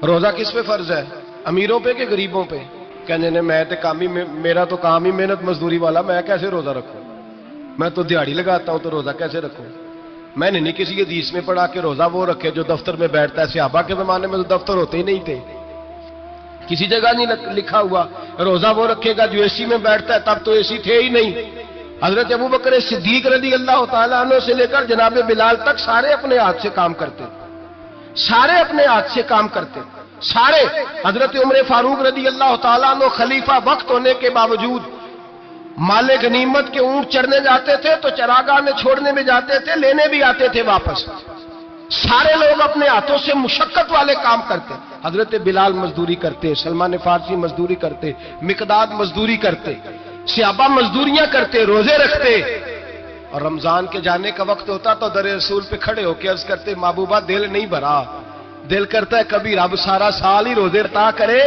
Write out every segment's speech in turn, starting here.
روزہ کس پہ فرض ہے؟ امیروں پہ کہ غریبوں پہ؟ کہنے نے میں تو کام ہی میرا تو کام ہی محنت مزدوری والا، میں کیسے روزہ رکھوں؟ میں تو دیہڑی لگاتا ہوں تو روزہ کیسے رکھوں؟ میں نے نہیں کسی حدیث میں پڑھا کہ روزہ وہ رکھے جو دفتر میں بیٹھتا ہے۔ صحابہ کے زمانے میں تو دفتر ہوتے ہی نہیں تھے، کسی جگہ نہیں لکھا ہوا روزہ وہ رکھے گا جو اے سی میں بیٹھتا ہے، تب تو اے سی تھے ہی نہیں۔ حضرت ابوبکر صدیق رضی اللہ تعالیٰ عنہ سے لے کر جناب بلال تک سارے اپنے ہاتھ سے کام کرتے، سارے اپنے ہاتھ سے کام کرتے، سارے۔ حضرت عمر فاروق رضی اللہ تعالیٰ عنہ خلیفہ وقت ہونے کے باوجود مال غنیمت کے اونٹ چرنے جاتے تھے تو چراگاہ میں چھوڑنے میں جاتے تھے، لینے بھی آتے تھے واپس۔ سارے لوگ اپنے ہاتھوں سے مشقت والے کام کرتے۔ حضرت بلال مزدوری کرتے، سلمان فارسی مزدوری کرتے، مقداد مزدوری کرتے، صحابہ مزدوریاں کرتے، روزے رکھتے۔ اور رمضان کے جانے کا وقت ہوتا تو در رسول پہ کھڑے ہو کے عرض کرتے محبوبہ دل نہیں بھرا، دل کرتا ہے کبھی رب سارا سال ہی روزے عطا کرے،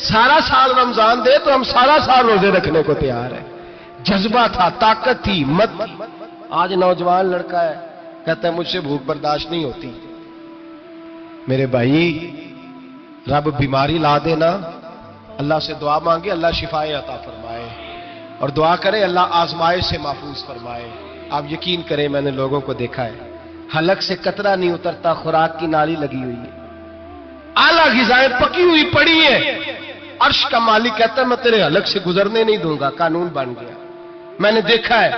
سارا سال رمضان دے تو ہم سارا سال روزے رکھنے کو تیار ہیں۔ جذبہ تھا، طاقت تھی، ہمت تھی۔ آج نوجوان لڑکا ہے کہتا ہے مجھ سے بھوک برداشت نہیں ہوتی۔ میرے بھائی رب بیماری لا دینا، اللہ سے دعا مانگے اللہ شفائے عطا فرمائے، اور دعا کرے اللہ آزمائش سے محفوظ فرمائے۔ آپ یقین کریں میں نے لوگوں کو دیکھا ہے حلق سے قطرہ نہیں اترتا، خوراک کی نالی لگی ہوئی ہے، اعلیٰ غذائیں پکی ہوئی پڑی ہیں، عرش کا مالک کہتا ہے میں تیرے حلق سے گزرنے نہیں دوں گا، قانون بن گیا۔ میں نے دیکھا ہے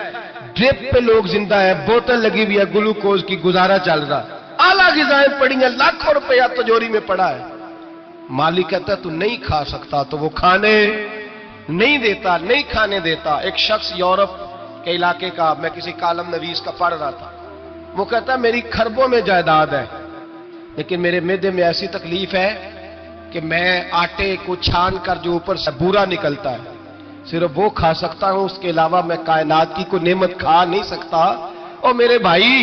ڈرپ پہ لوگ زندہ ہے، بوتل لگی ہوئی ہے گلوکوز کی، گزارا چل رہا، اعلیٰ غذائیں پڑی ہیں، لاکھوں روپیہ تجوری میں پڑا ہے۔ مالک کہتا ہے تو نہیں کھا سکتا تو وہ کھانے نہیں دیتا، نہیں کھانے دیتا۔ ایک شخص یورپ کے علاقے کا، میں کسی کالم نویس کا پڑھ رہا تھا، وہ کہتا ہے میری خربوں میں جائیداد ہے لیکن میرے معدے میں ایسی تکلیف ہے کہ میں آٹے کو چھان کر جو اوپر سے بورا نکلتا ہے صرف وہ کھا سکتا ہوں، اس کے علاوہ میں کائنات کی کوئی نعمت کھا نہیں سکتا۔ اور میرے بھائی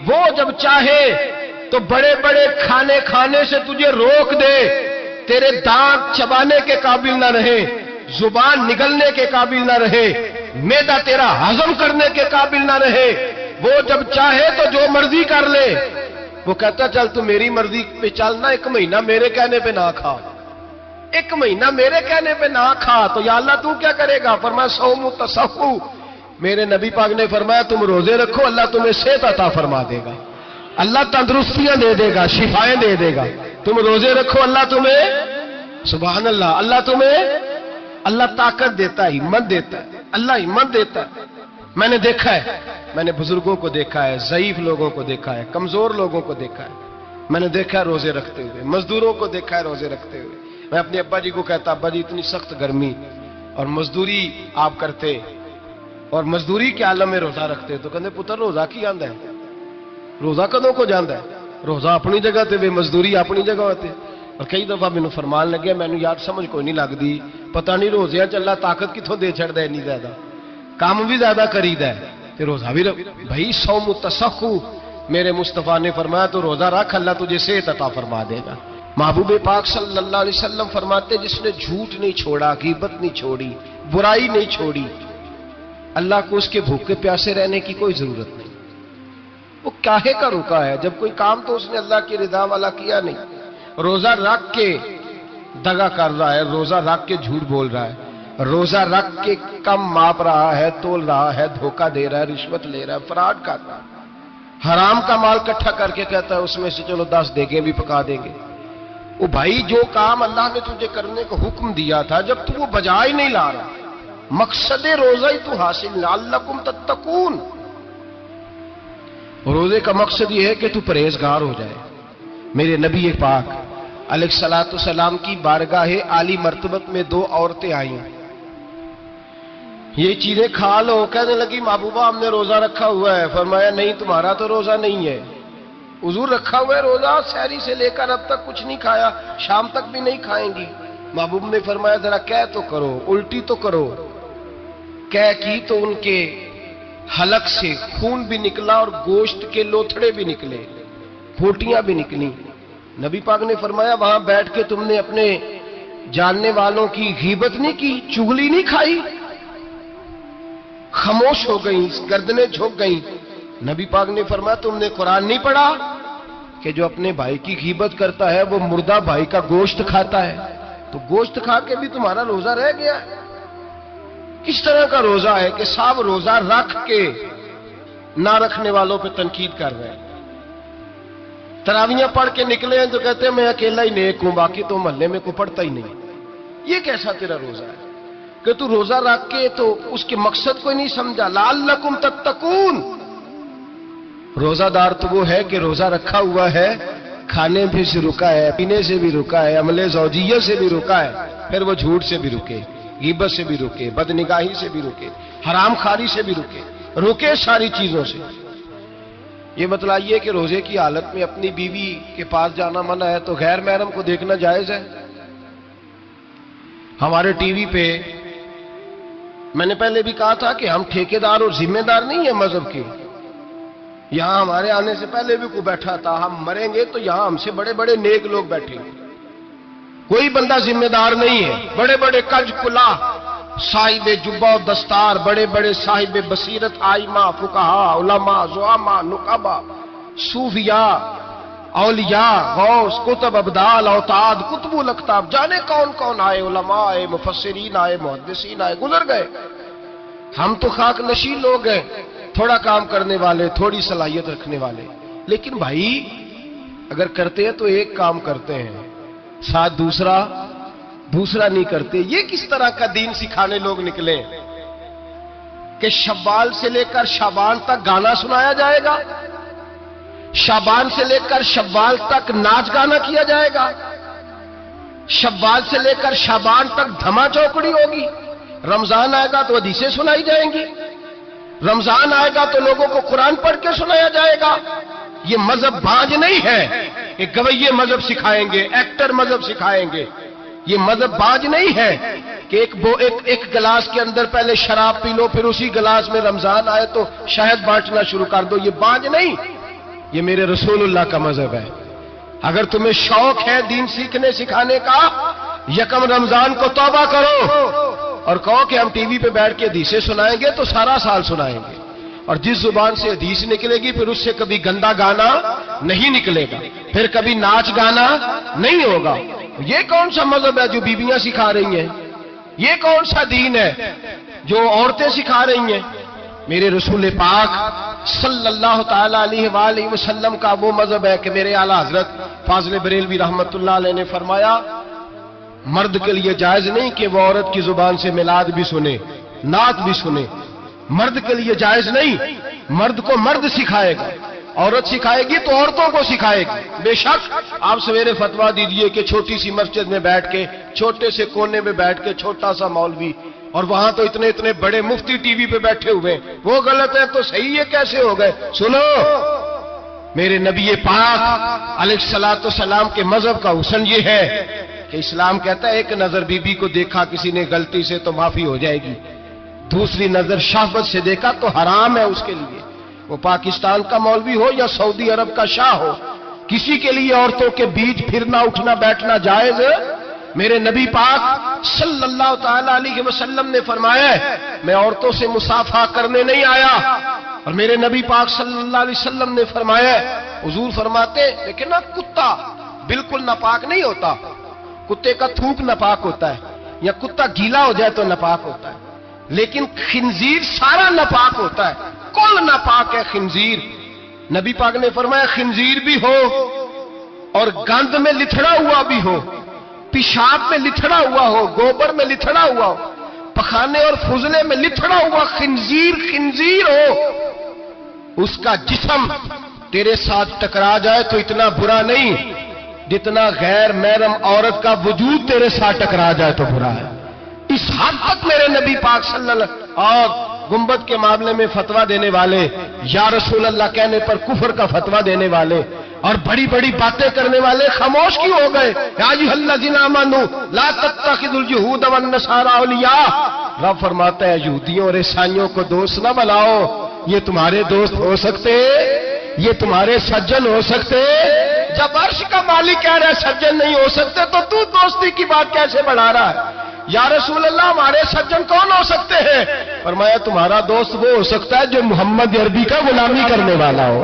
وہ جب چاہے تو بڑے بڑے کھانے کھانے سے تجھے روک دے، تیرے دانت چبانے کے قابل نہ رہے، زبان نگلنے کے قابل نہ رہے، معدہ تیرا ہضم کرنے کے قابل نہ رہے، وہ جب چاہے تو جو مرضی کر لے۔ وہ کہتا چل تو میری مرضی پہ چلنا، ایک مہینہ میرے کہنے پہ نہ کھا، ایک مہینہ میرے کہنے پہ نہ کھا تو یا اللہ تو کیا کرے گا؟ فرمایا صوم تصحو، میرے نبی پاک نے فرمایا تم روزے رکھو اللہ تمہیں صحت عطا فرما دے گا، اللہ تندرستیاں دے دے گا، شفائیں دے دے گا۔ تم روزے رکھو اللہ تمہیں، سبحان اللہ، اللہ تمہیں، اللہ طاقت دیتا ہے، ہمت دیتا ہے، اللہ ہمت دیتا ہے۔ میں نے دیکھا ہے، میں نے بزرگوں کو دیکھا ہے، ضعیف لوگوں کو دیکھا ہے، کمزور لوگوں کو دیکھا ہے، میں نے دیکھا ہے روزے رکھتے ہوئے، مزدوروں کو دیکھا ہے روزے رکھتے ہوئے۔ میں اپنے ابا جی کو کہتا ابا جی اتنی سخت گرمی اور مزدوری آپ کرتے اور مزدوری کے عالم میں روزہ رکھتے تو کہتے پتر روزہ کی آندا ہے، روزہ کدوں کو جاندا ہے، روزہ اپنی جگہ تے مزدوری اپنی جگہ ہوتے۔ اور کئی دفعہ مینوں فرمان لگے مینوں یار سمجھ کوئی نہیں لگتی، پتہ نہیں روزیاں چ اللہ طاقت کتوں دے چھڑدا ہے اتنی زیادہ، کام بھی زیادہ کریدا ہے تے روزہ بھی بھائی صوم تصحو، میرے مصطفیٰ نے فرمایا تو روزہ رکھ اللہ تجھے صحت عطا فرما دے گا۔ محبوب پاک صلی اللہ علیہ وسلم فرماتے جس نے جھوٹ نہیں چھوڑا، غیبت نہیں چھوڑی، برائی نہیں چھوڑی، اللہ کو اس کے بھوکے پیاسے رہنے کی کوئی ضرورت نہیں۔ وہ کاہے کا رکا ہے؟ جب کوئی کام تو اس نے اللہ کی رضا والا کیا نہیں۔ روزہ رکھ کے دغا کر رہا ہے، روزہ رکھ کے جھوٹ بول رہا ہے، روزہ رکھ کے کم ماپ رہا ہے، تول رہا ہے، دھوکہ دے رہا ہے، رشوت لے رہا ہے، فراڈ کر رہا ہے، حرام کا مال اکٹھا کر کے کہتا ہے اس میں سے چلو 10 دیگیں بھی پکا دیں گے۔ وہ بھائی جو کام اللہ نے تجھے کرنے کو حکم دیا تھا جب تو وہ بجا ہی نہیں لا رہا، مقصد روزہ ہی تو حاصل لعلکم تتقون، روزے کا مقصد یہ ہے کہ تو پرہیزگار ہو جائے۔ میرے نبی پاک علیہ الصلوۃ والسلام کی بارگاہ عالی مرتبت میں 2 عورتیں آئیں، یہ چیزیں کھا لو، کہنے لگی محبوبہ ہم نے روزہ رکھا ہوا ہے۔ فرمایا نہیں تمہارا تو روزہ نہیں ہے، حضور رکھا ہوا ہے روزہ، سحری سے لے کر اب تک کچھ نہیں کھایا، شام تک بھی نہیں کھائیں گی۔ محبوب نے فرمایا ذرا کہہ تو کرو، الٹی تو کرو۔ کہہ کی تو ان کے حلق سے خون بھی نکلا اور گوشت کے لوتھڑے بھی نکلے، پھوٹیاں بھی نکلی۔ نبی پاک نے فرمایا وہاں بیٹھ کے تم نے اپنے جاننے والوں کی غیبت نہیں کی، چغلی نہیں کھائی؟ خاموش ہو گئیں، گردنیں جھک گئیں۔ نبی پاک نے فرمایا تم نے قرآن نہیں پڑھا؟ کہ جو اپنے بھائی کی غیبت کرتا ہے وہ مردہ بھائی کا گوشت کھاتا ہے، تو گوشت کھا کے بھی تمہارا روزہ رہ گیا ہے؟ کس طرح کا روزہ ہے کہ صاحب روزہ رکھ کے نہ رکھنے والوں پہ تنقید کر رہے ہیں؟ تراویاں پڑھ کے نکلے ہیں تو کہتے ہیں میں اکیلا ہی نیک ہوں، باقی تو محلے میں کوئی پڑھتا ہی نہیں۔ یہ کیسا تیرا روزہ ہے کہ تو روزہ رکھ کے تو اس کے مقصد کو نہیں سمجھا؟ لعلکم تتقون۔ روزہ دار تو وہ ہے کہ روزہ رکھا ہوا ہے، کھانے بھی سے رکا ہے، پینے سے بھی رکا ہے، عمل زوجیہ سے بھی رکا ہے، پھر وہ جھوٹ سے بھی رکے، غیبت سے بھی رکے، بدنگاہی سے بھی رکے، حرام خواری سے بھی رکے ساری چیزوں سے۔ یہ بتلائیے کہ روزے کی حالت میں اپنی بیوی کے پاس جانا منع ہے تو غیر محرم کو دیکھنا جائز ہے؟ ہمارے ٹی وی پہ میں نے پہلے بھی کہا تھا کہ ہم ٹھیکیدار اور ذمہ دار نہیں ہیں مذہب کے۔ یہاں ہمارے آنے سے پہلے بھی کوئی بیٹھا تھا، ہم مریں گے تو یہاں ہم سے بڑے بڑے نیک لوگ بیٹھے ہیں، کوئی بندہ ذمہ دار نہیں ہے۔ بڑے بڑے کج کلا، صاحب جبہ و دستار، بڑے بڑے صاحب بصیرت، آئمہ، فقہا، علماء، زعماء، نقبا، صوفیاء، اولیاء، غوث، کتب، ابدال، اوتاد، کتب الاقطاب، جانے کون کون آئے، علماء آئے، مفسرین آئے، محدثین آئے، گزر گئے۔ ہم تو خاک نشین لوگ ہیں، تھوڑا کام کرنے والے، تھوڑی صلاحیت رکھنے والے۔ لیکن بھائی اگر کرتے ہیں تو ایک کام کرتے ہیں، ساتھ دوسرا نہیں کرتے۔ یہ کس طرح کا دین سکھانے لوگ نکلے کہ شوال سے لے کر شعبان تک گانا سنایا جائے گا، شعبان سے لے کر شوال تک ناچ گانا کیا جائے گا، شوال سے لے کر شعبان تک دھما چوکڑی ہوگی، رمضان آئے گا تو حدیثیں سنائی جائیں گی، رمضان آئے گا تو لوگوں کو قرآن پڑھ کے سنایا جائے گا۔ یہ مذہب باز نہیں ہے کہ گویے مذہب سکھائیں گے، ایکٹر مذہب سکھائیں گے۔ یہ مذہب باز نہیں ہے کہ ایک گلاس کے اندر پہلے شراب پی لو، پھر اسی گلاس میں رمضان آئے تو شہد بانٹنا شروع کر دو۔ یہ باز نہیں، یہ میرے رسول اللہ کا مذہب ہے۔ اگر تمہیں شوق ہے دین سیکھنے سکھانے کا، یکم رمضان کو توبہ کرو اور کہو کہ ہم ٹی وی پہ بیٹھ کے حدیثیں سنائیں گے تو سارا سال سنائیں گے، اور جس زبان سے حدیث نکلے گی پھر اس سے کبھی گندا گانا نہیں نکلے گا، پھر کبھی ناچ گانا نہیں ہوگا۔ یہ کون سا مذہب ہے جو بیویاں سکھا رہی ہیں؟ یہ کون سا دین ہے جو عورتیں سکھا رہی ہیں؟ میرے رسول پاک صلی اللہ تعالی علیہ وآلہ وسلم کا وہ مذہب ہے کہ میرے اعلیٰ حضرت فاضل بریلوی رحمت اللہ علیہ نے فرمایا، مرد کے لیے جائز نہیں کہ وہ عورت کی زبان سے میلاد بھی سنے، نعت بھی سنے۔ مرد کے لیے جائز نہیں، مرد کو مرد سکھائے گا، عورت سکھائے گی تو عورتوں کو سکھائے گی۔ بے شک آپ سویرے فتویٰ دیجئے کہ چھوٹی سی مسجد میں بیٹھ کے، چھوٹے سے کونے میں بیٹھ کے چھوٹا سا مولوی، اور وہاں تو اتنے بڑے مفتی ٹی وی پہ بیٹھے ہوئے، وہ غلط ہے تو صحیح ہے کیسے ہو گئے؟ سنو، میرے نبی پاک علیہ الصلوۃ والسلام کے مذہب کا حسن یہ ہے کہ اسلام کہتا ہے ایک نظر بی بی کو دیکھا کسی نے غلطی سے تو معافی ہو جائے گی، دوسری نظر شہوت سے دیکھا تو حرام ہے اس کے لیے، وہ پاکستان کا مولوی ہو یا سعودی عرب کا شاہ ہو، کسی کے لیے عورتوں کے بیچ پھرنا اٹھنا بیٹھنا جائز ہے۔ میرے نبی پاک صلی اللہ تعالی علیہ وسلم نے فرمایا ہے میں عورتوں سے مصافحہ کرنے نہیں آیا، اور میرے نبی پاک صلی اللہ علیہ وسلم نے فرمایا ہے، حضور فرماتے لیکن نا کتا بالکل ناپاک نہیں ہوتا، کتے کا تھوک ناپاک ہوتا ہے، یا کتا گیلا ہو جائے تو ناپاک ہوتا ہے، لیکن خنزیر سارا ناپاک ہوتا ہے، کل ناپاک ہے خنزیر۔ نبی پاک نے فرمایا خنزیر بھی ہو اور گند میں لتھڑا ہوا بھی ہو، پیشاب میں لتھڑا ہوا ہو، گوبر میں لتھڑا ہوا ہو، پخانے اور فضلے میں لتھڑا ہوا خنزیر ہو، اس کا جسم تیرے ساتھ ٹکرا جائے تو اتنا برا نہیں جتنا غیر محرم عورت کا وجود تیرے ساتھ ٹکرا جائے تو برا ہے۔ اس حد تک میرے نبی پاک صلی اللہ علیہ وسلم اور گنبد کے معاملے میں فتویٰ دینے والے، یا رسول اللہ کہنے پر کفر کا فتویٰ دینے والے اور بڑی بڑی باتیں کرنے والے خاموش کیوں ہو گئے؟ یا ایھا الذین آمنوا لا تتخذوا اليہود والنصارى اولیاء، رب فرماتا ہے یہودیوں اور عیسائیوں کو دوست نہ بناؤ، یہ تمہارے دوست ہو سکتے، یہ تمہارے سجن ہو سکتے؟ جب عرش کا مالک کہہ رہا ہے سجن نہیں ہو سکتے تو دوستی کی بات کیسے بڑھا رہا ہے؟ یا رسول اللہ ہمارے سجن کون ہو سکتے ہیں؟ فرمایا تمہارا دوست وہ ہو سکتا ہے جو محمد عربی کا غلامی کرنے والا ہو،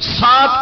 7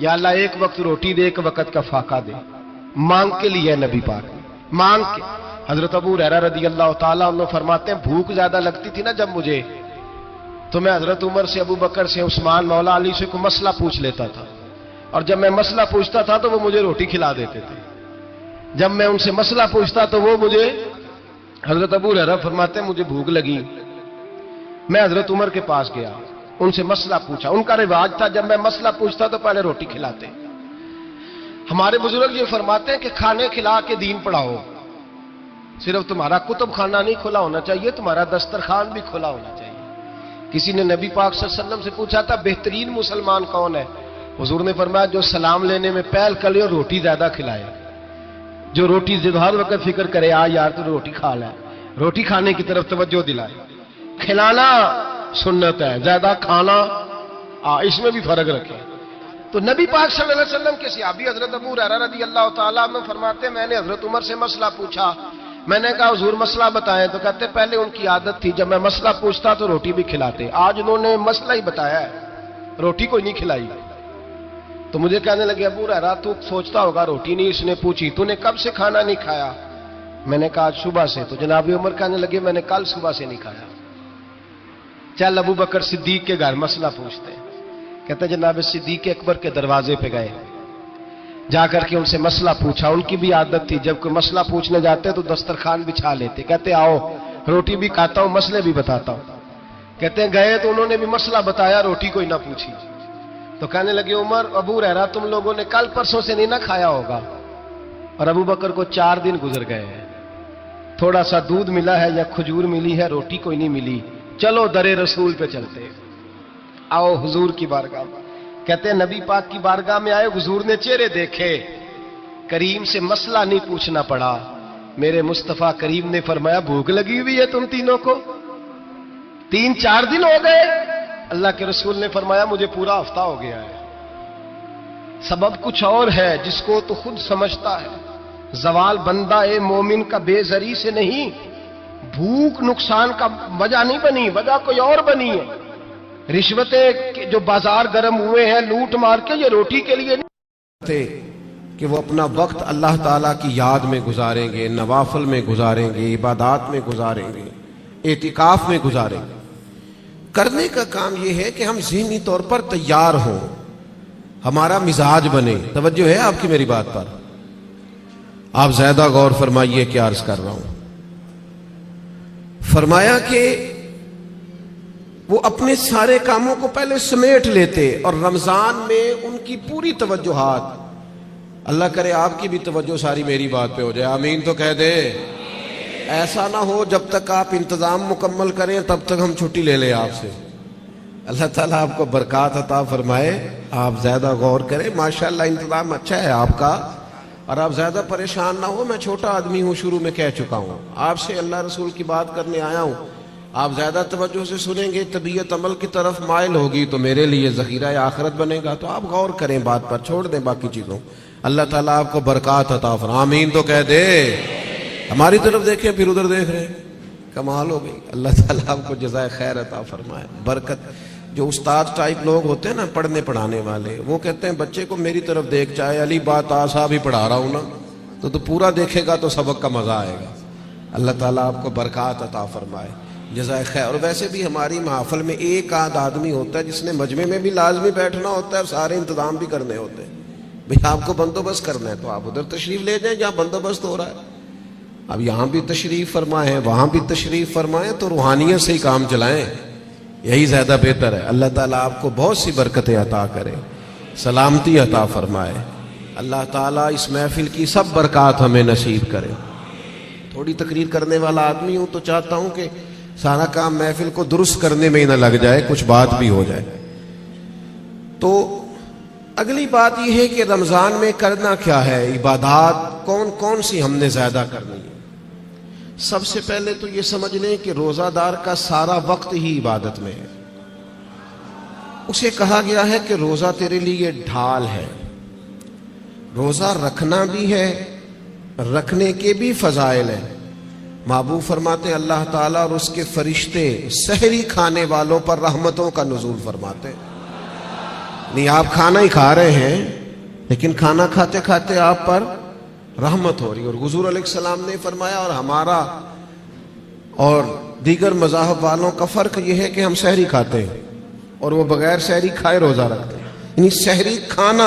یا اللہ ایک وقت روٹی دے، ایک وقت کا فاقہ دے. مانگ کے لیے نبی پاک نے، مانگ کے. حضرت ابو ہریرہ رضی اللہ تعالیٰ عنہ فرماتے ہیں بھوک زیادہ لگتی تھی نا جب مجھے، تو میں حضرت عمر سے، ابو بکر سے، عثمان، مولا علی سے کوئی مسئلہ پوچھ لیتا تھا، اور جب میں مسئلہ پوچھتا تھا تو وہ مجھے روٹی کھلا دیتے تھے. جب میں ان سے مسئلہ پوچھتا تو وہ مجھے، حضرت ابو ہریرہ فرماتے ہیں مجھے بھوک لگی، میں حضرت عمر کے پاس گیا، ان سے مسئلہ پوچھا. ان کا رواج تھا جب میں مسئلہ پوچھتا تو پہلے روٹی کھلاتے. ہمارے بزرگ یہ فرماتے ہیں کہ کھانے کھلا کے دین پڑھاؤ. صرف تمہارا کتب خانہ نہیں کھلا ہونا چاہیے، تمہارا دسترخوان بھی کھلا ہونا چاہیے. کسی نے نبی پاک صلی اللہ علیہ وسلم سے پوچھا تھا بہترین مسلمان کون ہے؟ حضور نے فرمایا جو سلام لینے میں پہل کرے اور روٹی زیادہ کھلائے. جو روٹی ہر وقت فکر کرے آ یار تو روٹی کھا لے، روٹی کھانے کی طرف توجہ دلائے. کھلانا سنت ہے، زیادہ کھانا اس میں بھی فرق رکھے. تو نبی پاک صلی اللہ علیہ وسلم کے صحابی حضرت ابو ہریرہ رضی اللہ تعالیٰ عنہ فرماتے ہیں میں نے حضرت عمر سے مسئلہ پوچھا. میں نے کہا حضور مسئلہ بتائیں، تو کہتے پہلے ان کی عادت تھی جب میں مسئلہ پوچھتا تو روٹی بھی کھلاتے. آج انہوں نے مسئلہ ہی بتایا ہے، روٹی کوئی نہیں کھلائی. تو مجھے کہنے لگے ابو ہریرہ تو سوچتا ہوگا روٹی نہیں اس نے پوچھی، تو نے کب سے کھانا نہیں کھایا؟ میں نے کہا آج صبح سے. تو جناب عمر کہنے لگے میں نے کل صبح سے نہیں کھایا. چل ابو بکر صدیق کے گھر مسئلہ پوچھتے ہیں. کہتے جناب صدیق اکبر کے دروازے پہ گئے، جا کر کے ان سے مسئلہ پوچھا. ان کی بھی عادت تھی جب کوئی مسئلہ پوچھنے جاتے تو دسترخوان بچھا لیتے. کہتے آؤ روٹی بھی کھاتا ہوں مسئلے بھی بتاتا ہوں. کہتے ہیں گئے تو انہوں نے بھی مسئلہ بتایا، روٹی کوئی نہ پوچھی. تو کہنے لگے عمر ابو ہریرہ تم لوگوں نے کل پرسوں سے نہیں نہ کھایا ہوگا. اور ابو بکر کو 4 دن گزر گئے ہیں، تھوڑا سا دودھ ملا ہے یا کھجور ملی ہے، روٹی کوئی نہیں ملی. چلو در رسول پہ چلتے، آؤ حضور کی بارگاہ. کہتے ہیں نبی پاک کی بارگاہ میں آئے، حضور نے چہرے دیکھے، کریم سے مسئلہ نہیں پوچھنا پڑا. میرے مصطفیٰ کریم نے فرمایا بھوک لگی ہوئی ہے تم تینوں کو؟ 3-4 دن ہو گئے. اللہ کے رسول نے فرمایا مجھے پورا ہفتہ ہو گیا ہے. سبب کچھ اور ہے جس کو تو خود سمجھتا ہے. زوال بندہ مومن کا بے زری سے نہیں، بھوک نقصان کا وجہ نہیں بنی، وجہ کوئی اور بنی ہے. رشوتیں جو بازار گرم ہوئے ہیں لوٹ مار کے، یہ روٹی کے لیے نہیں کہ وہ اپنا وقت اللہ تعالیٰ کی یاد میں گزاریں گے، نوافل میں گزاریں گے، عبادات میں گزاریں گے، اعتکاف میں گزاریں گے. کرنے کا کام یہ ہے کہ ہم ذہنی طور پر تیار ہوں، ہمارا مزاج بنے. توجہ ہے آپ کی میری بات پر؟ آپ زیادہ غور فرمائیے کیا عرض کر رہا ہوں. فرمایا کہ وہ اپنے سارے کاموں کو پہلے سمیٹ لیتے اور رمضان میں ان کی پوری توجہات، اللہ کرے آپ کی بھی توجہ ساری میری بات پہ ہو جائے. آمین تو کہہ دے. ایسا نہ ہو جب تک آپ انتظام مکمل کریں تب تک ہم چھٹی لے لیں آپ سے. اللہ تعالیٰ آپ کو برکات عطا فرمائے. آپ زیادہ غور کریں، ماشاءاللہ انتظام اچھا ہے آپ کا، اور آپ زیادہ پریشان نہ ہو. میں چھوٹا آدمی ہوں، شروع میں کہہ چکا ہوں، آپ سے اللہ رسول کی بات کرنے آیا ہوں. آپ زیادہ توجہ سے سنیں گے، طبیعت عمل کی طرف مائل ہوگی تو میرے لیے ذخیرہ آخرت بنے گا. تو آپ غور کریں بات پر، چھوڑ دیں باقی چیزوں. اللہ تعالیٰ آپ کو برکات عطا فرمائے. آمین تو کہہ دے. ہماری طرف دیکھیں پھر ادھر دیکھ رہے ہیں، کمال ہو گئی. اللہ تعالیٰ آپ کو جزائے خیر عطا فرمائے، برکت. جو استاد ٹائپ لوگ ہوتے ہیں نا، پڑھنے پڑھانے والے، وہ کہتے ہیں بچے کو میری طرف دیکھ، چاہے علی بات آسا بھی پڑھا رہا ہوں نا تو پورا دیکھے گا تو سبق کا مزہ آئے گا. اللہ تعالیٰ آپ کو برکات عطا فرمائے، جزائے خیر. اور ویسے بھی ہماری محافل میں ایک آدھ آدمی ہوتا ہے جس نے مجمع میں بھی لازمی بیٹھنا ہوتا ہے اور سارے انتظام بھی کرنے ہوتے ہیں. بھئی آپ کو بندوبست کرنا ہے تو آپ ادھر تشریف لے جائیں جہاں بندوبست ہو رہا ہے. اب یہاں بھی تشریف فرمائیں، وہاں بھی تشریف فرمائیں، تو روحانیت سے ہی کام چلائیں، یہی زیادہ بہتر ہے. اللہ تعالیٰ آپ کو بہت سی برکتیں عطا کرے، سلامتی عطا فرمائے. اللہ تعالیٰ اس محفل کی سب برکات ہمیں نصیب کرے. تھوڑی تقریر کرنے والا آدمی ہوں تو چاہتا ہوں کہ سارا کام محفل کو درست کرنے میں ہی نہ لگ جائے، کچھ بات بھی ہو جائے. تو اگلی بات یہ ہے کہ رمضان میں کرنا کیا ہے، عبادات کون کون سی ہم نے زیادہ کرنی ہے. سب سے پہلے تو یہ سمجھ لیں کہ روزہ دار کا سارا وقت ہی عبادت میں ہے. اسے کہا گیا ہے کہ روزہ تیرے لیے ڈھال ہے. روزہ رکھنا بھی ہے، رکھنے کے بھی فضائل ہیں. محبوب فرماتے ہیں اللہ تعالیٰ اور اس کے فرشتے سحری کھانے والوں پر رحمتوں کا نزول فرماتے ہیں. نہیں آپ کھانا ہی کھا رہے ہیں لیکن کھانا کھاتے کھاتے آپ پر رحمت ہو رہی. اور حضور علیہ السلام نے فرمایا اور ہمارا اور دیگر مذاہب والوں کا فرق یہ ہے کہ ہم سحری کھاتے ہیں اور وہ بغیر سحری کھائے روزہ رکھتے ہیں. یعنی سحری کھانا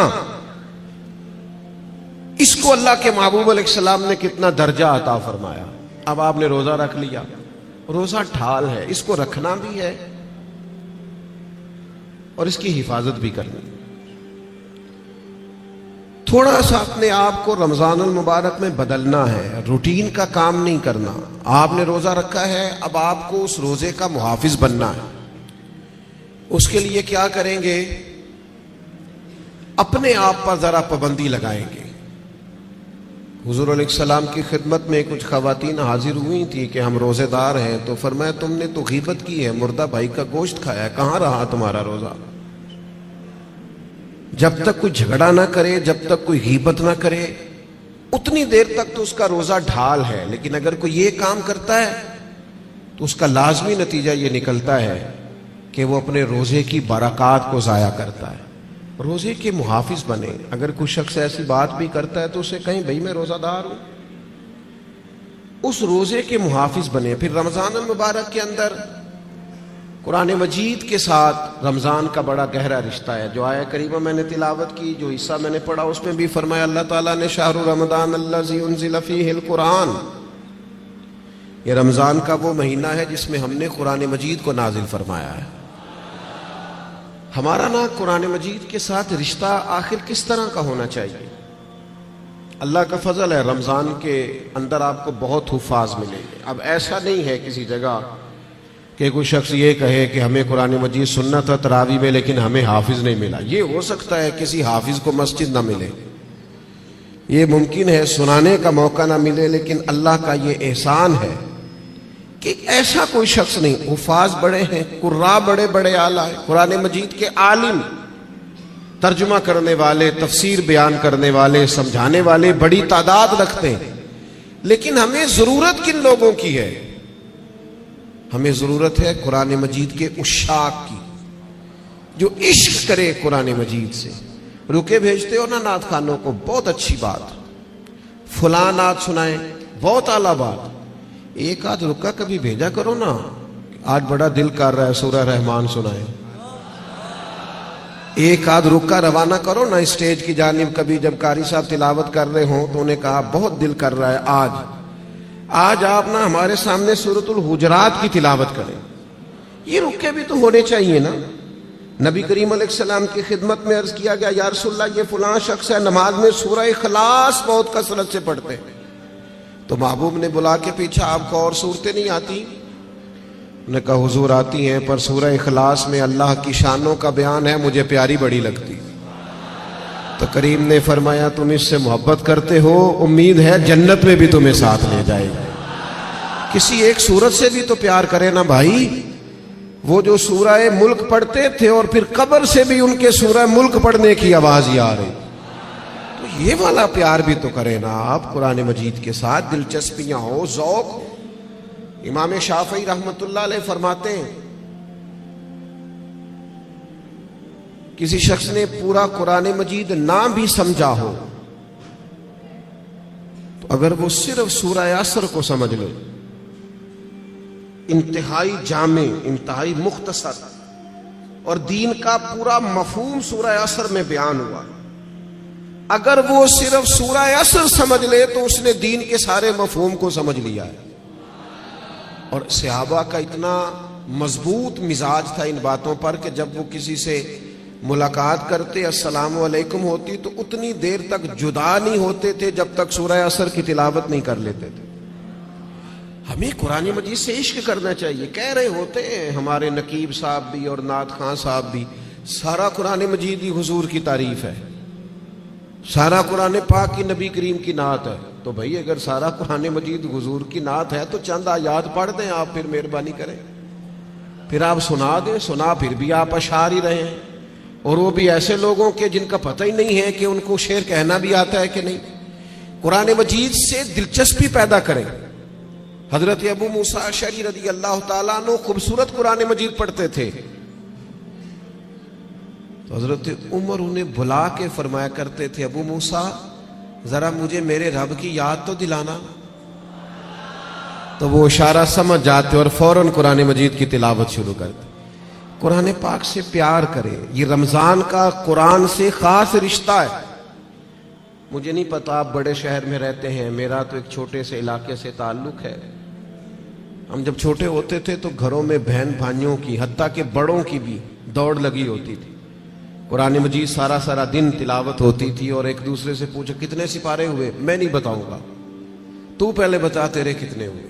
اس کو اللہ کے محبوب علیہ السلام نے کتنا درجہ عطا فرمایا. اب آپ نے روزہ رکھ لیا, روزہ ڈھال ہے, اس کو رکھنا بھی ہے اور اس کی حفاظت بھی کرنی. تھوڑا سا اپنے آپ کو رمضان المبارک میں بدلنا ہے, روٹین کا کام نہیں کرنا. آپ نے روزہ رکھا ہے, اب آپ کو اس روزے کا محافظ بننا ہے. اس کے لیے کیا کریں گے؟ اپنے آپ پر ذرا پابندی لگائیں گے. حضور علیہ السلام کی خدمت میں کچھ خواتین حاضر ہوئی تھی کہ ہم روزے دار ہیں, تو فرمایا تم نے تو غیبت کی ہے, مردہ بھائی کا گوشت کھایا ہے, کہاں رہا تمہارا روزہ؟ جب تک کوئی جھگڑا نہ کرے, جب تک کوئی غیبت نہ کرے, اتنی دیر تک تو اس کا روزہ ڈھال ہے. لیکن اگر کوئی یہ کام کرتا ہے تو اس کا لازمی نتیجہ یہ نکلتا ہے کہ وہ اپنے روزے کی برکات کو ضائع کرتا ہے. روزے کے محافظ بنے. اگر کوئی شخص ایسی بات بھی کرتا ہے تو اسے کہیں بھائی میں روزہ دار ہوں, اس روزے کے محافظ بنے. پھر رمضان المبارک کے اندر قرآن مجید کے ساتھ رمضان کا بڑا گہرا رشتہ ہے. جو آیہ کریمہ میں نے تلاوت کی, جو حصہ میں نے پڑھا, اس میں بھی فرمایا اللہ تعالیٰ نے شہر رمضان الذی انزل فیہ القرآن, یہ رمضان کا وہ مہینہ ہے جس میں ہم نے قرآن مجید کو نازل فرمایا ہے. ہمارا نا قرآن مجید کے ساتھ رشتہ آخر کس طرح کا ہونا چاہیے؟ اللہ کا فضل ہے, رمضان کے اندر آپ کو بہت حفاظ ملیں گے. اب ایسا نہیں ہے کسی جگہ کہ کوئی شخص یہ کہے کہ ہمیں قرآن مجید سننا تھا تراویح میں لیکن ہمیں حافظ نہیں ملا. یہ ہو سکتا ہے کسی حافظ کو مسجد نہ ملے, یہ ممکن ہے سنانے کا موقع نہ ملے, لیکن اللہ کا یہ احسان ہے کہ ایسا کوئی شخص نہیں. حفاظ بڑے ہیں, قراء بڑے بڑے اعلیٰ ہیں, قرآن مجید کے عالم, ترجمہ کرنے والے, تفسیر بیان کرنے والے, سمجھانے والے بڑی تعداد رکھتے ہیں. لیکن ہمیں ضرورت کن لوگوں کی ہے؟ ہمیں ضرورت ہے قرآن مجید کے عشاق کی, جو عشق کرے قرآن مجید سے. رکے بھیجتے ہو نا نعت خانوں کو, بہت اچھی بات, فلاں نعت سنائیں, بہت اعلیٰ بات. ایک آدھ رکا کبھی بھیجا کرو نا, آج بڑا دل کر رہا ہے سورہ رحمان سنائیں. ایک آدھ رکا روانہ کرو نا اسٹیج کی جانب. کبھی جب قاری صاحب تلاوت کر رہے ہوں تو انہیں کہا بہت دل کر رہا ہے آج آپ نا ہمارے سامنے سورۃ الحجرات کی تلاوت کریں. یہ رکے بھی تو ہونے چاہیے نا. نبی کریم علیہ السلام کی خدمت میں عرض کیا گیا یا رسول اللہ یہ فلاں شخص ہے نماز میں سورہ اخلاص بہت کثرت سے پڑھتے ہیں. تو محبوب نے بلا کے پوچھا آپ کو اور صورتیں نہیں آتی؟ انہوں نے کہا حضور آتی ہیں, پر سورہ اخلاص میں اللہ کی شانوں کا بیان ہے, مجھے پیاری بڑی لگتی. تو کریم نے فرمایا تم اس سے محبت کرتے ہو, امید ہے جنت میں بھی تمہیں ساتھ لے جائے گا. کسی ایک سورت سے بھی تو پیار کرے نا بھائی. وہ جو سورہ ملک پڑھتے تھے اور پھر قبر سے بھی ان کے سورہ ملک پڑھنے کی آواز ہی آ رہی, تو یہ والا پیار بھی تو کرے نا آپ. قرآن مجید کے ساتھ دلچسپیاں ہو, ذوق ہو. امام شافعی رحمت اللہ علیہ فرماتے ہیں کسی شخص نے پورا قرآن مجید نہ بھی سمجھا ہو تو اگر وہ صرف سورہ عصر کو سمجھ لے, انتہائی جامع, انتہائی مختصر, اور دین کا پورا مفہوم سورہ عصر میں بیان ہوا, اگر وہ صرف سورہ عصر سمجھ لے تو اس نے دین کے سارے مفہوم کو سمجھ لیا ہے. اور صحابہ کا اتنا مضبوط مزاج تھا ان باتوں پر کہ جب وہ کسی سے ملاقات کرتے, السلام علیکم ہوتی, تو اتنی دیر تک جدا نہیں ہوتے تھے جب تک سورہ عصر کی تلاوت نہیں کر لیتے تھے. ہمیں قرآن مجید سے عشق کرنا چاہیے. کہہ رہے ہوتے ہیں ہمارے نقیب صاحب بھی اور نعت خان صاحب بھی, سارا قرآن مجید ہی حضور کی تعریف ہے, سارا قرآن پاک کی نبی کریم کی نعت ہے. تو بھائی اگر سارا قرآن مجید حضور کی نعت ہے تو چند آیات پڑھ دیں آپ, پھر مہربانی کریں, پھر آپ سنا دیں. سنا پھر بھی آپ اشعار ہی رہے ہیں, اور وہ بھی ایسے لوگوں کے جن کا پتہ ہی نہیں ہے کہ ان کو شعر کہنا بھی آتا ہے کہ نہیں. قرآن مجید سے دلچسپی پیدا کریں. حضرت ابو موسیٰ اشعری رضی اللہ تعالیٰ عنہ خوبصورت قرآن مجید پڑھتے تھے. تو حضرت عمر انہیں بلا کے فرمایا کرتے تھے ابو موسیٰ ذرا مجھے میرے رب کی یاد تو دلانا. تو وہ اشارہ سمجھ جاتے اور فوراً قرآن مجید کی تلاوت شروع کرتے. قرآن پاک سے پیار کریں. یہ رمضان کا قرآن سے خاص رشتہ ہے. مجھے نہیں پتا آپ بڑے شہر میں رہتے ہیں, میرا تو ایک چھوٹے سے علاقے سے تعلق ہے. ہم جب چھوٹے ہوتے تھے تو گھروں میں بہن بھائیوں کی حتیٰ کہ بڑوں کی بھی دوڑ لگی ہوتی تھی. قرآن مجید سارا سارا دن تلاوت ہوتی تھی اور ایک دوسرے سے پوچھا کتنے سپارے ہوئے, میں نہیں بتاؤں گا, تو پہلے بتا تیرے کتنے ہوئے.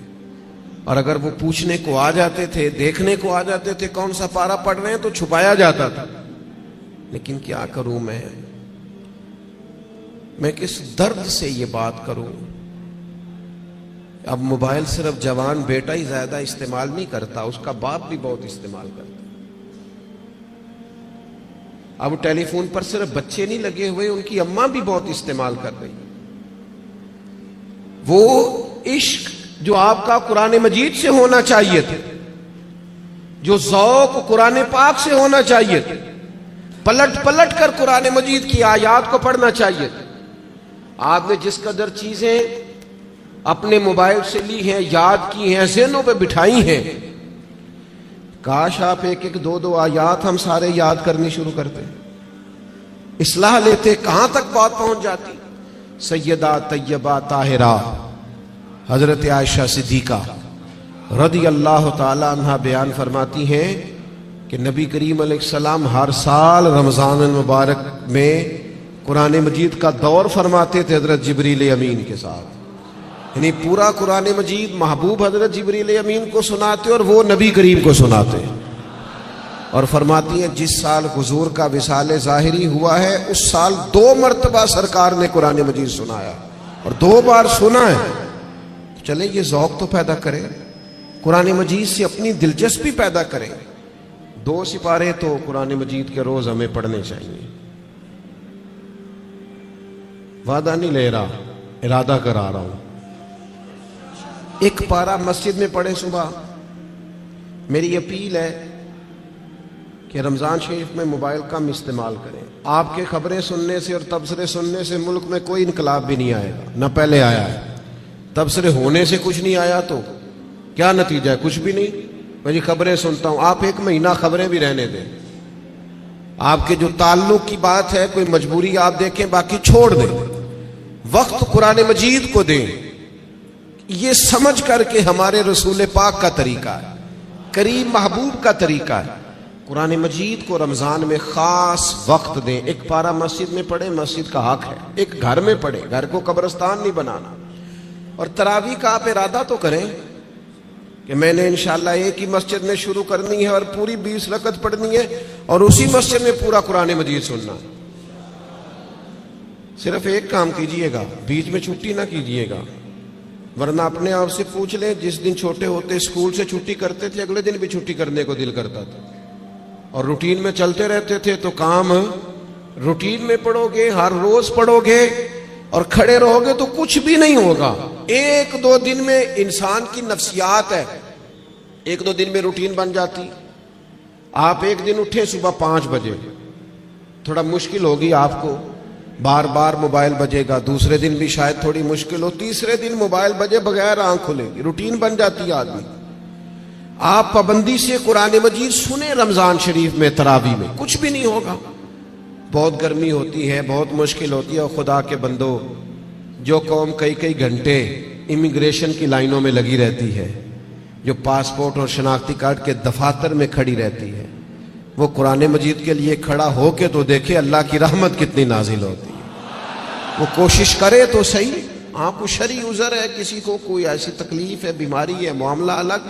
اور اگر وہ پوچھنے کو آ جاتے تھے, دیکھنے کو آ جاتے تھے کون سا پارا پڑھ رہے ہیں, تو چھپایا جاتا تھا. لیکن کیا کروں میں کس درد سے یہ بات کروں. اب موبائل صرف جوان بیٹا ہی زیادہ استعمال نہیں کرتا, اس کا باپ بھی بہت استعمال کرتا. اب ٹیلی فون پر صرف بچے نہیں لگے ہوئے, ان کی اماں بھی بہت استعمال کر رہی. وہ عشق جو آپ کا قرآن مجید سے ہونا چاہیے تھا, جو ذوق قرآن پاک سے ہونا چاہیے تھا, پلٹ پلٹ کر قرآن مجید کی آیات کو پڑھنا چاہیے تھا. آپ نے جس قدر چیزیں اپنے موبائل سے لی ہیں, یاد کی ہیں, ذہنوں پہ بٹھائی ہیں, کاش آپ ایک ایک دو دو آیات ہم سارے یاد کرنی شروع کرتے, اصلاح لیتے, کہاں تک بات پہنچ جاتی. سیدہ طیبہ طاہرہ حضرت عائشہ صدیقہ رضی اللہ تعالی عنہ بیان فرماتی ہیں کہ نبی کریم علیہ السلام ہر سال رمضان المبارک میں قرآن مجید کا دور فرماتے تھے حضرت جبریل امین کے ساتھ. یعنی پورا قرآن مجید محبوب حضرت جبریل امین کو سناتے اور وہ نبی کریم کو سناتے. اور فرماتی ہیں جس سال حضور کا وصال ظاہری ہوا ہے اس سال 2 مرتبہ سرکار نے قرآن مجید سنایا, اور 2 بار سنا ہے. چلے یہ ذوق تو پیدا کریں, قرآن مجید سے اپنی دلچسپی پیدا کریں. 2 سپارے تو قرآن مجید کے روز ہمیں پڑھنے چاہیے. وعدہ نہیں لے رہا, ارادہ کرا رہا ہوں. 1 پارہ مسجد میں پڑھیں صبح. میری اپیل ہے کہ رمضان شریف میں موبائل کم استعمال کریں. آپ کے خبریں سننے سے اور تبصرے سننے سے ملک میں کوئی انقلاب بھی نہیں آئے گا, نہ پہلے آیا ہے. تبصرے ہونے سے کچھ نہیں آیا تو کیا نتیجہ ہے, کچھ بھی نہیں. میں جی خبریں سنتا ہوں, آپ 1 مہینہ خبریں بھی رہنے دیں. آپ کے جو تعلق کی بات ہے, کوئی مجبوری آپ دیکھیں, باقی چھوڑ دیں. وقت قرآن مجید کو دیں. یہ سمجھ کر کہ ہمارے رسول پاک کا طریقہ ہے, کریم محبوب کا طریقہ ہے. قرآن مجید کو رمضان میں خاص وقت دیں. 1 پارہ مسجد میں پڑھیں, مسجد کا حق ہے. 1 گھر میں پڑھیں, گھر کو قبرستان نہیں بنانا. اور تراویح کا آپ ارادہ تو کریں کہ میں نے انشاءاللہ ایک ہی مسجد میں شروع کرنی ہے اور پوری 20 رکعت پڑھنی ہے, اور اسی مسجد میں پورا قرآن مجید سننا. صرف ایک کام کیجئے گا, بیچ میں چھٹی نہ کیجئے گا. ورنہ اپنے آپ سے پوچھ لیں, جس دن چھوٹے ہوتے اسکول سے چھٹی کرتے تھے اگلے دن بھی چھٹی کرنے کو دل کرتا تھا. اور روٹین میں چلتے رہتے تھے تو کام روٹین میں پڑھو گے, ہر روز پڑھو گے اور کھڑے رہو گے تو کچھ بھی نہیں ہوگا. 1-2 دن میں انسان کی نفسیات ہے, 1-2 دن میں روٹین بن جاتی. آپ ایک دن اٹھیں صبح 5 بجے, تھوڑا مشکل ہوگی آپ کو, بار بار موبائل بجے گا. دوسرے دن بھی شاید تھوڑی مشکل ہو, تیسرے دن موبائل بجے بغیر آنکھ کھلے گی, روٹین بن جاتی ہے آدمی. آپ پابندی سے قرآن مجید سنیں رمضان شریف میں, تراویح میں, کچھ بھی نہیں ہوگا. بہت گرمی ہوتی ہے, بہت مشکل ہوتی ہے, اور خدا کے بندو جو قوم کئی گھنٹے امیگریشن کی لائنوں میں لگی رہتی ہے, جو پاسپورٹ اور شناختی کارڈ کے دفاتر میں کھڑی رہتی ہے, وہ قرآن مجید کے لیے کھڑا ہو کے تو دیکھے اللہ کی رحمت کتنی نازل ہوتی ہے. وہ کوشش کرے تو صحیح. آپ کو شرعی عذر ہے, کسی کو کوئی ایسی تکلیف ہے, بیماری ہے, معاملہ الگ,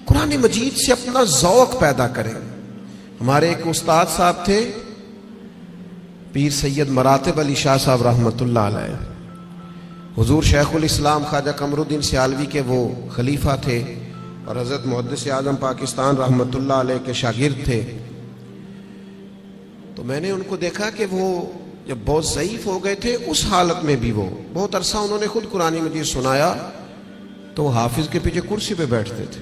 قرآن مجید سے اپنا ذوق پیدا کریں. ہمارے ایک استاد صاحب تھے, پیر سید مراتب علی شاہ صاحب رحمۃ اللہ علیہ. حضور شیخ الاسلام خواجہ قمر الدین سیالوی کے وہ خلیفہ تھے اور حضرت محدث اعظم پاکستان رحمۃ اللہ علیہ کے شاگرد تھے. تو میں نے ان کو دیکھا کہ وہ جب بہت ضعیف ہو گئے تھے, اس حالت میں بھی وہ بہت عرصہ انہوں نے خود قرآن مجید سنایا, تو وہ حافظ کے پیچھے کرسی پہ بیٹھتے تھے.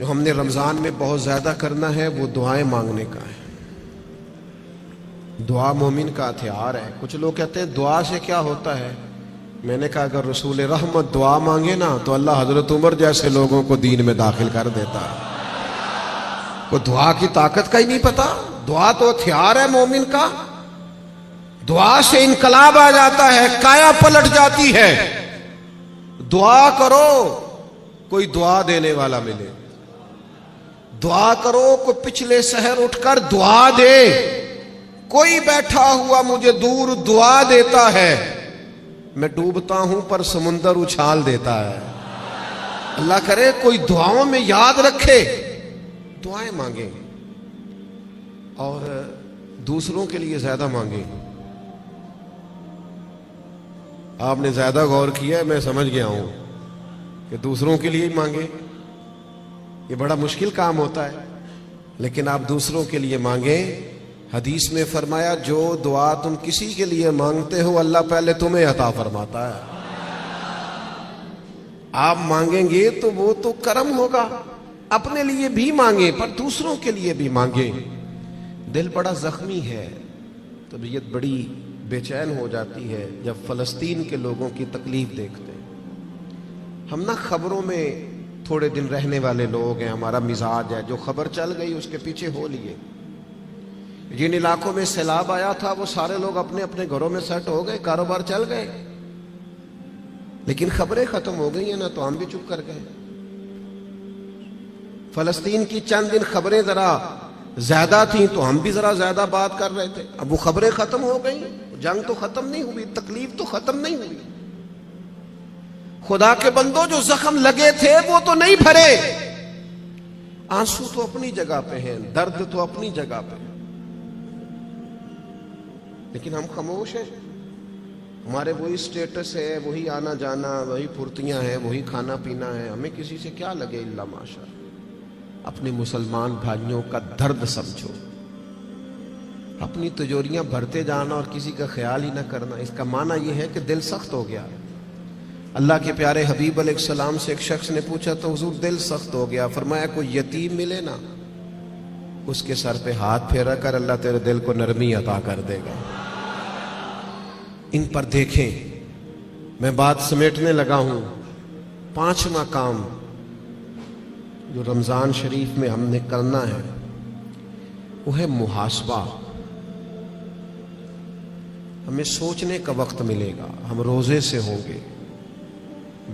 جو ہم نے رمضان میں بہت زیادہ کرنا ہے وہ دعائیں مانگنے کا ہے. دعا مومن کا ہتھیار ہے. کچھ لوگ کہتے ہیں دعا سے کیا ہوتا ہے. میں نے کہا اگر رسول رحمت دعا مانگے نا تو اللہ حضرت عمر جیسے لوگوں کو دین میں داخل کر دیتا ہے. کو دعا کی طاقت کا ہی نہیں پتا. دعا تو ہتھیار ہے مومن کا. دعا سے انقلاب آ جاتا ہے, کایا پلٹ جاتی ہے. دعا کرو کوئی دعا دینے والا ملے. دعا کرو کوئی پچھلے سحر اٹھ کر دعا دے. کوئی بیٹھا ہوا مجھے دور دعا دیتا ہے, میں ڈوبتا ہوں پر سمندر اچھال دیتا ہے. اللہ کرے کوئی دعاؤں میں یاد رکھے. دعائیں مانگیں اور دوسروں کے لیے زیادہ مانگیں. آپ نے زیادہ غور کیا ہے, میں سمجھ گیا ہوں کہ دوسروں کے لیے مانگیں. یہ بڑا مشکل کام ہوتا ہے, لیکن آپ دوسروں کے لیے مانگیں. حدیث میں فرمایا جو دعا تم کسی کے لیے مانگتے ہو اللہ پہلے تمہیں عطا فرماتا ہے. آپ مانگیں گے تو وہ تو کرم ہوگا. اپنے لیے بھی مانگیں پر دوسروں کے لیے بھی مانگیں. دل بڑا زخمی ہے, طبیعت بڑی بے چین ہو جاتی ہے جب فلسطین کے لوگوں کی تکلیف دیکھتے ہیں. ہم نا خبروں میں تھوڑے دن رہنے والے لوگ ہیں, ہمارا مزاج ہے جو خبر چل گئی اس کے پیچھے ہو لیے. جن علاقوں میں سیلاب آیا تھا وہ سارے لوگ اپنے اپنے گھروں میں سیٹ ہو گئے, کاروبار چل گئے, لیکن خبریں ختم ہو گئی ہیں نا تو ہم بھی چپ کر گئے. فلسطین کی چند دن خبریں ذرا زیادہ تھیں تو ہم بھی ذرا زیادہ بات کر رہے تھے. اب وہ خبریں ختم ہو گئی, جنگ تو ختم نہیں ہوئی, تکلیف تو ختم نہیں ہوئی. خدا کے بندوں جو زخم لگے تھے وہ تو نہیں بھرے. آنسو تو اپنی جگہ پہ ہیں, درد تو اپنی جگہ پہ, لیکن ہم خاموش ہیں. ہمارے وہی سٹیٹس ہے, وہی آنا جانا, وہی پھرتیاں ہیں, وہی کھانا پینا ہے. ہمیں کسی سے کیا لگے الا ماشاء. اپنے مسلمان بھائیوں کا درد سمجھو. اپنی تجوریاں بھرتے جانا اور کسی کا خیال ہی نہ کرنا, اس کا معنی یہ ہے کہ دل سخت ہو گیا. اللہ کے پیارے حبیب علیہ السلام سے ایک شخص نے پوچھا تو حضور دل سخت ہو گیا. فرمایا کوئی یتیم ملے نا اس کے سر پہ ہاتھ پھیرا کر اللہ تیرے دل کو نرمی عطا کر دے گا. ان پر دیکھیں. میں بات سمیٹنے لگا ہوں. 5واں کام جو رمضان شریف میں ہم نے کرنا ہے وہ ہے محاسبہ. ہمیں سوچنے کا وقت ملے گا, ہم روزے سے ہوں گے,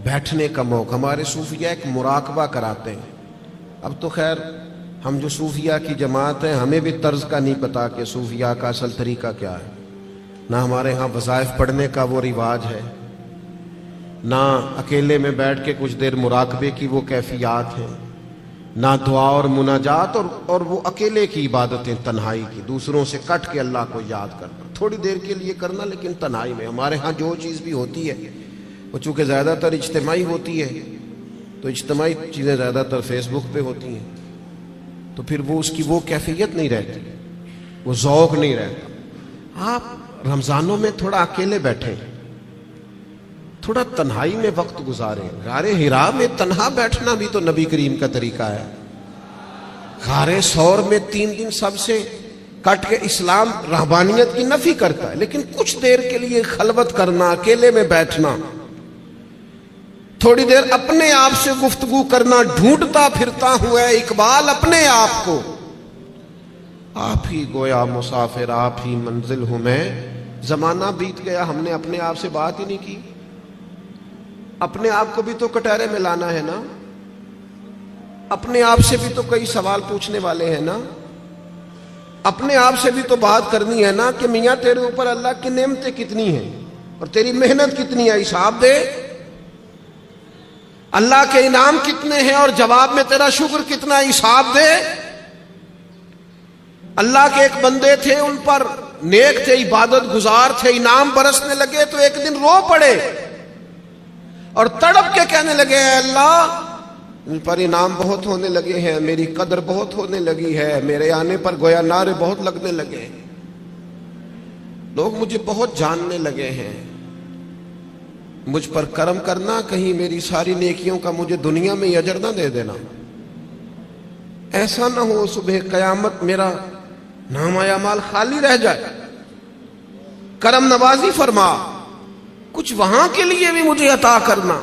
بیٹھنے کا موقع. ہمارے صوفیہ ایک مراقبہ کراتے ہیں. اب تو خیر ہم جو صوفیہ کی جماعت ہیں ہمیں بھی طرز کا نہیں پتا کہ صوفیہ کا اصل طریقہ کیا ہے. نہ ہمارے ہاں وظائف پڑھنے کا وہ رواج ہے, نہ اکیلے میں بیٹھ کے کچھ دیر مراقبے کی وہ کیفیات ہیں, نہ دعا اور مناجات اور وہ اکیلے کی عبادتیں تنہائی کی, دوسروں سے کٹ کے اللہ کو یاد کرنا, تھوڑی دیر کے لیے کرنا لیکن تنہائی میں. ہمارے ہاں جو چیز بھی ہوتی ہے وہ چونکہ زیادہ تر اجتماعی ہوتی ہے تو اجتماعی چیزیں زیادہ تر فیس بک پہ ہوتی ہیں, تو پھر وہ اس کی وہ کیفیت نہیں رہتی, وہ ذوق نہیں رہتا. آپ رمضانوں میں تھوڑا اکیلے بیٹھیں, تھوڑا تنہائی میں وقت گزاریں. غار حرا میں تنہا بیٹھنا بھی تو نبی کریم کا طریقہ ہے. غار ثور میں 3 دن سب سے کٹ کے اسلام رہبانیت کی نفی کرتا ہے, لیکن کچھ دیر کے لیے خلوت کرنا, اکیلے میں بیٹھنا, تھوڑی دیر اپنے آپ سے گفتگو کرنا. ڈھونڈتا پھرتا ہوں اے اقبال اپنے آپ کو, آپ ہی گویا مسافر, آپ ہی منزل ہوں میں. زمانہ بیت گیا, ہم نے اپنے آپ سے بات ہی نہیں کی. اپنے آپ کو بھی تو کٹہرے میں لانا ہے نا, اپنے آپ سے بھی تو کئی سوال پوچھنے والے ہیں نا, اپنے آپ سے بھی تو بات کرنی ہے نا کہ میاں تیرے اوپر اللہ کی نعمتیں کتنی ہیں اور تیری محنت کتنی ہے, حساب دے. اللہ کے انعام کتنے ہیں اور جواب میں تیرا شکر کتنا ہے, حساب دے. اللہ کے ایک بندے تھے, ان پر نیک تھے, عبادت گزار تھے, انعام برسنے لگے تو ایک دن رو پڑے اور تڑپ کے کہنے لگے اے اللہ ان پر انعام بہت ہونے لگے ہیں, میری قدر بہت ہونے لگی ہے, میرے آنے پر گویا نعرے بہت لگنے لگے ہیں, لوگ مجھے بہت جاننے لگے ہیں, مجھ پر کرم کرنا, کہیں میری ساری نیکیوں کا مجھے دنیا میں ہی اجر نہ دے دینا. ایسا نہ ہو صبح قیامت میرا نامہ اعمال خالی رہ جائے. کرم نوازی فرما, کچھ وہاں کے لیے بھی مجھے عطا کرنا.